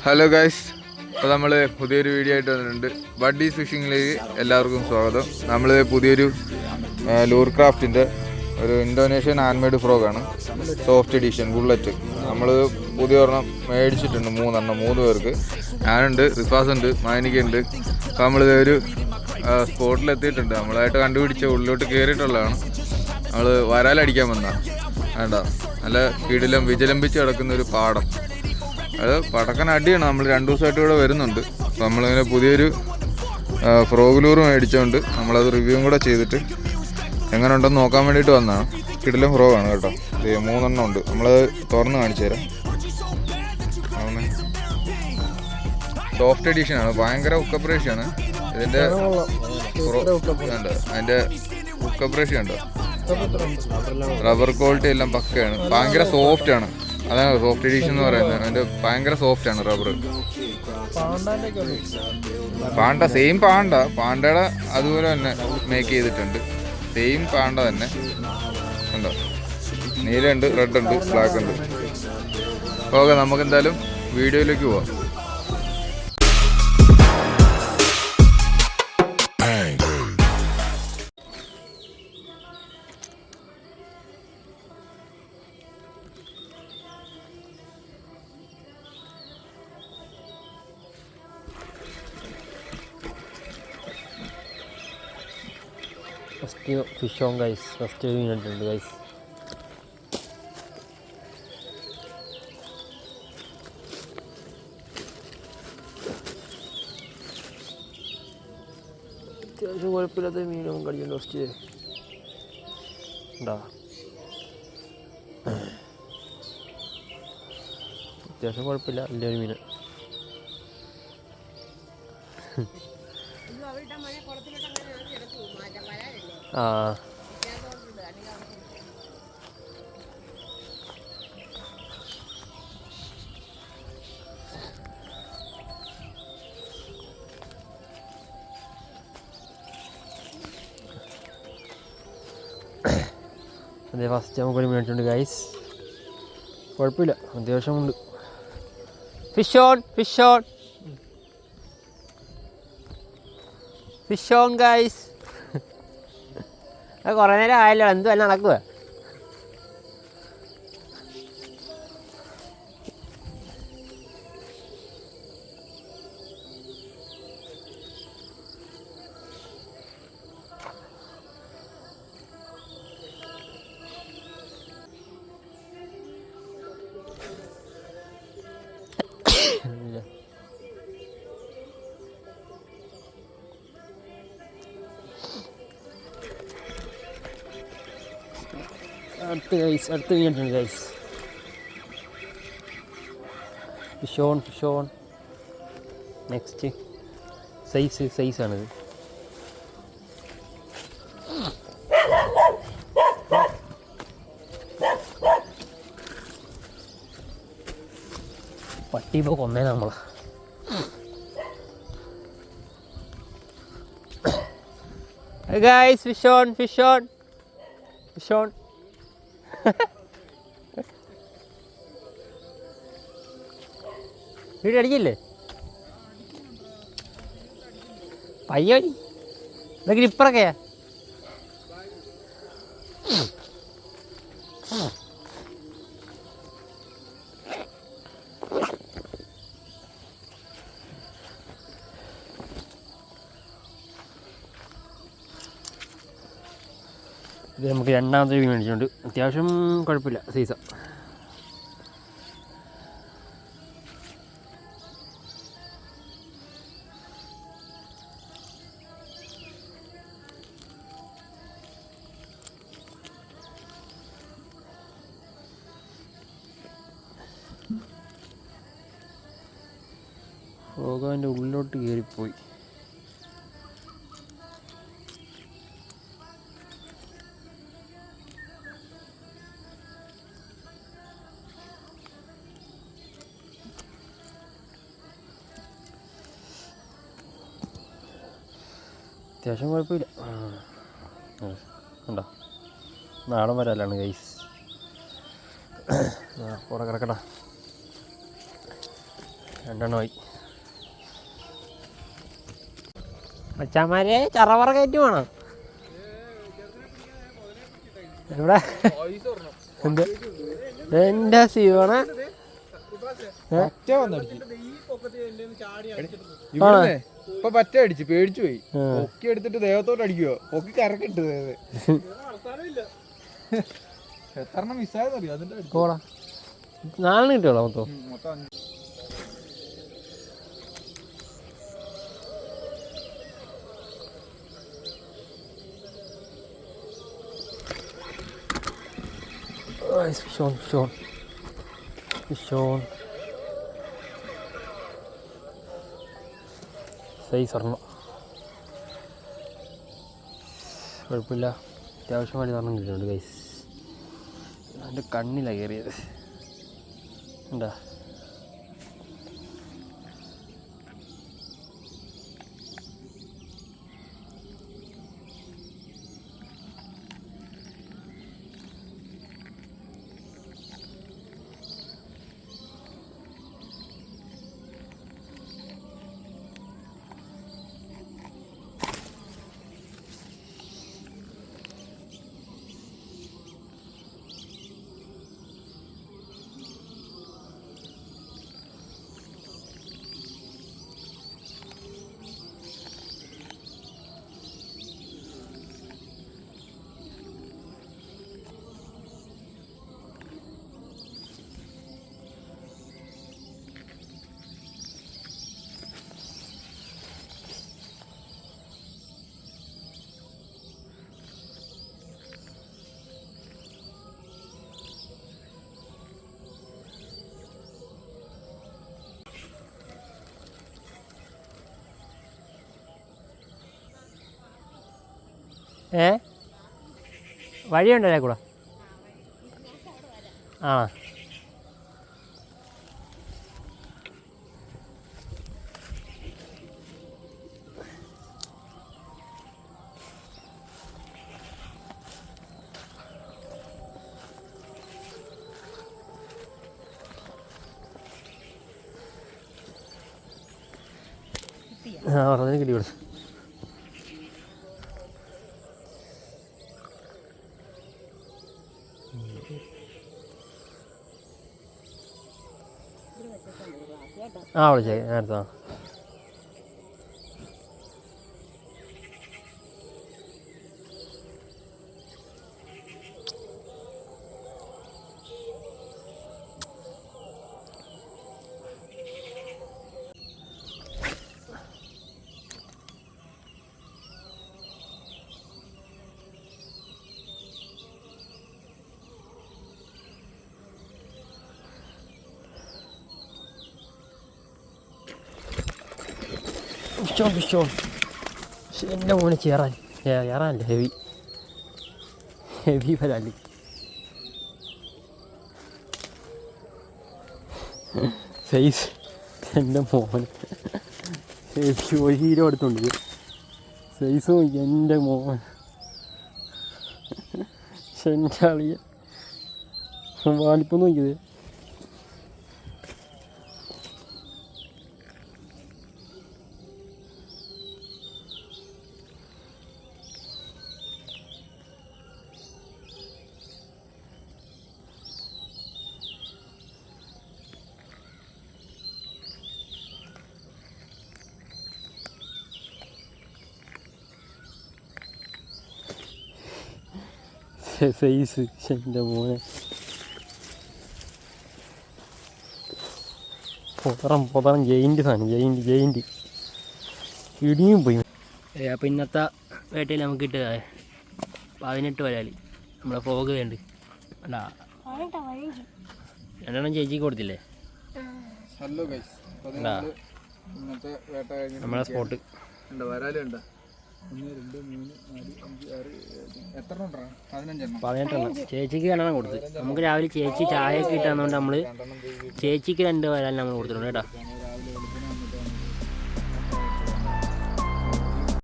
Hello guys, അപ്പോൾ നമ്മൾ പുതിയൊരു വീഡിയോ ആയിട്ട് വന്നിട്ടുണ്ട്. ബഡ്ഡീസ് ഫിഷിങ്ങിലേക്ക് എല്ലാവർക്കും സ്വാഗതം. നമ്മൾ പുതിയൊരു ലൂർ ക്രാഫ്റ്റിൻ്റെ ഒരു ഇന്തോനേഷ്യൻ ഹാൻഡ് മെയ്ഡ് ഫ്രോഗാണ്, സോഫ്റ്റ് എഡിഷൻ ബുള്ളറ്റ്. നമ്മൾ പുതിയ ഒരെണ്ണം മേടിച്ചിട്ടുണ്ട്, 3 പേർക്ക്. ഞാനുണ്ട്, റിഫാസ് ഉണ്ട്, മാനിക്കുണ്ട്. അപ്പോൾ നമ്മളിതൊരു സ്പോട്ടിലെത്തിയിട്ടുണ്ട്. നമ്മളായിട്ട് കണ്ടുപിടിച്ച ഉള്ളിലോട്ട് കയറിയിട്ടുള്ളതാണ്. നമ്മൾ വരാലടിക്കാൻ വന്നതാണ്. വേണ്ട, നല്ല കിടിലം വിജലംബിച്ച് കിടക്കുന്ന ഒരു പാടം. അത് പടക്കൻ അടിയാണ്. നമ്മൾ 2 ദിവസമായിട്ട് ഇവിടെ വരുന്നുണ്ട്. അപ്പോൾ നമ്മളിങ്ങനെ പുതിയൊരു ഫ്രോഗ് ലൂർ മേടിച്ചുകൊണ്ട് നമ്മളത് റിവ്യൂവും കൂടെ ചെയ്തിട്ട് എങ്ങനെ ഉണ്ടെന്ന് നോക്കാൻ വേണ്ടിയിട്ട് വന്നതാണ്. കിടിലം ഫ്രോഗാണ് കേട്ടോ. 3 എണ്ണം ഉണ്ട്. നമ്മളത് തുറന്ന് കാണിച്ചു തരാം. സോഫ്റ്റ് എഡിഷനാണ്, ഭയങ്കര ഉക്കപ്രേഷ്യാണ് ഇതിൻ്റെ. അതിൻ്റെ ഉക്കപ്രേഷ്യ ഉണ്ടോ, റബ്ബർ ക്വാളിറ്റി എല്ലാം പക്കയാണ്. ഭയങ്കര സോഫ്റ്റാണ്, അതാണ് സോഫ്റ്റ് എഡിഷൻ എന്ന് പറയുന്നത്. അതിൻ്റെ ഭയങ്കര സോഫ്റ്റാണ് റബ്ബർ. പാണ്ട സെയിം പാണ്ടയുടെ അതുപോലെ തന്നെ മേക്ക് ചെയ്തിട്ടുണ്ട്. സെയിം പാണ്ട തന്നെ ഉണ്ടോ, നീലുണ്ട്, റെഡ് ഉണ്ട്, ബ്ലാക്ക് ഉണ്ട്. ഓക്കെ, നമുക്കെന്തായാലും വീഡിയോയിലേക്ക് പോവാം. First fish on guys, first മീനിട്ടുണ്ട് ഗൈസ്. അത്യാവശ്യം കുഴപ്പമില്ലാത്ത മീൻ നമുക്ക് കടിച്ചിട്ടുണ്ട്. ഫസ്റ്റ് ഉണ്ടാ, അത്യാവശ്യം കുഴപ്പമില്ല, വലിയൊരു മീൻ. ആ അതെ, ഫസ്റ്റ് നമുക്കൊരു മീനിട്ടുണ്ട് ഗൈസ്. കുഴപ്പമില്ല, അത്യാവശ്യമുണ്ട്. Fish on guys. അത് കുറേ നേരം ആയല്ലോ, എന്തും എല്ലാം നടക്കുക. അടുത്ത മീനിട്ടുണ്ട് ഗൈസ്. ഫിഷ് ഓൺ നെക്സ്റ്റ് സൈസാണിത്. പട്ടി ഇപ്പോൾ കൊന്നേ നമ്മളെ. ഗൈസ്, ഫിഷ് ഓൺ വീട് അടിക്കില്ലേ പയ്യോ, ഇതൊക്കെ ഇപ്പറൊക്കെയാ. ഇത് നമുക്ക് രണ്ടാമത്തെ മീൻ മേടിച്ചിട്ടുണ്ട്. അത്യാവശ്യം കുഴപ്പമില്ല, സൈസാ. ഫ്രോഗിൻ്റെ ഉള്ളിലോട്ട് കയറിപ്പോയി. അത്യാവശ്യം കുഴപ്പമില്ല. ഉണ്ടോ, നാടൻ വരാലാണ് ഗൈസ്. അവിടെ കിടക്കടാ. രണ്ടെണ്ണമായി. മച്ചാമാരെ ചറവറ കയറ്റി വേണം ഇവിടെ. എന്ത് എൻ്റെ ശിവണ ഇപ്പൊ പറ്റ അടിച്ചു പേടിച്ചു പോയി. പൊക്കി എടുത്തിട്ട് ദേഹത്തോട്ട് അടിക്കുവോ? പൊക്കി കറക്കിട്ട് എത്ര മിസ്സായെന്നറിയോ? അതിന്റെ പോടാ 4 കിട്ടിയോളാം മൊത്തം. Fish on. സൈസ് ഒരെണ്ണം കുഴപ്പമില്ല, അത്യാവശ്യമായിട്ട് ഒരെണ്ണം കിട്ടുന്നുണ്ട് ഗൈസ്. എൻ്റെ കണ്ണിലാണ് കയറിയത് എന്താ. വഴിയുണ്ടല്ലേ കൂടെ? ആ പറഞ്ഞതിന് കിട്ടി കൊടുത്തു. വിളിച്ചേ നേരത്തെ. ഫിഷോൺ എൻ്റെ മോനെ ചേറാനല്ല ഹെവി വരാല്. സൈസ് എൻ്റെ മോൻ ഹെവി 1 കിലോ എടുത്തുണ്ട്. സൈസ് നോക്കി എൻ്റെ മോൻ, എൻ്റെ അളിയ വാലിപ്പം നോക്കിയത്. സൈസ് എൻ്റെ മോനെ പൊതറം ജയിൻ്റ് സാധനം, ജയിൻ്റ് ഇടിയും പോയി. അപ്പോൾ ഇന്നത്തെ വേട്ടയിൽ നമുക്ക് കിട്ടുക 18 വരാല് നമ്മളെ ഫ്രോഗ് വേണ്ട അല്ല 2 ചേച്ചിക്ക് കൊടുത്തില്ലേ? ഹലോ ഗൈസ്, ഇന്നത്തെ വേട്ട കഴിഞ്ഞ് നമ്മളെ സ്പോട്ട് വരാലുണ്ടോ? 1 2 3 4 5 6 എത്ര 15 ചേച്ചിക്ക് 2 കൊടുത്ത്. നമുക്ക് രാവിലെ ചേച്ചി ചായ ഒക്കെ ഇട്ടാന്നുകൊണ്ട് നമ്മൾ ചേച്ചിക്ക് 2 വരാൻ നമ്മൾ കൊടുത്തിട്ടുണ്ട് കേട്ടോ.